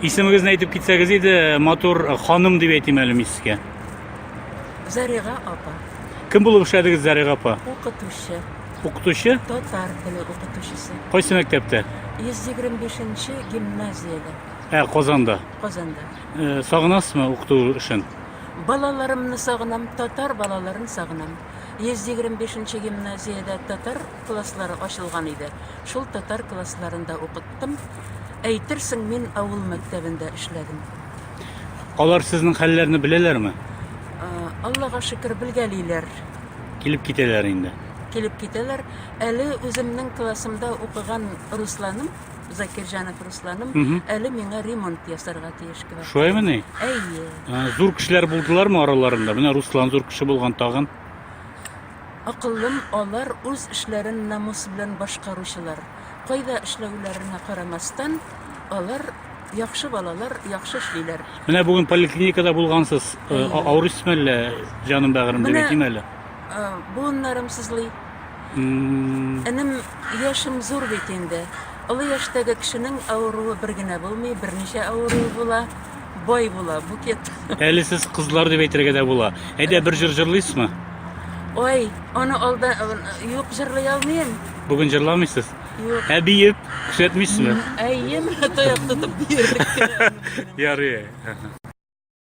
Исемегезне әйтеп китсәгез иде, матур ханым дип әйтим әле мин сезгә. Зарига апа, Кем булып эшләдегез, Зарига апа? укытучы, Укытучы? татар теле укытучысы. Кайсы мәктәптә? 125-нче гимназиядә, Казанда. Казанда. Сагынасызмы укыту эшен? Балаларымны сагынам, татар балаларын сагынам. 125-нче гимназиядә татар класслары ачылган иде. Шул татар классларында укыттым. Әйтерсең, мин авыл мәктәбендә эшләдем. Алар сезнең хәлләрне беләләрме? Аллага шөкер, белгәлиләр. Килеп китәләр инде. Килеп китәләр. Әле үземнең классымда укыган Русланым, Закирҗанов Русланым, әле миңа ремонт ясарга тиеш кебек. Шулаймы ни? Әйе. Зур кешеләр булдылармы араларында? Менә Руслан зур кеше булган тагын. Акыллым, алар үз эшләрен намус белән башкаручылар. Кайда эшләүләренә карамастан, алар яхшы балалар, яхшы эшлиләр. Менә бүген поликлиникада булгансыз. Авырысызмы әллә, җаным бәгырем дип әйтим әле. Буыннарым сызлый. Энем яшем зур бит инде. Олы яшьтәге кешенең авыруы бер генә булмый, берничә авыруы була, бай була, букет. Әле сез кызлар дип әйтергә дә була. Әйдә бер җыр җырлыйсызмы? Ой, аны алда юк, җырлый алмыйм. Бүген җырламыйсыз? Юк. Биеп, күрсәтмисезме? Әйем, таяк тотып бирдек. Ярый.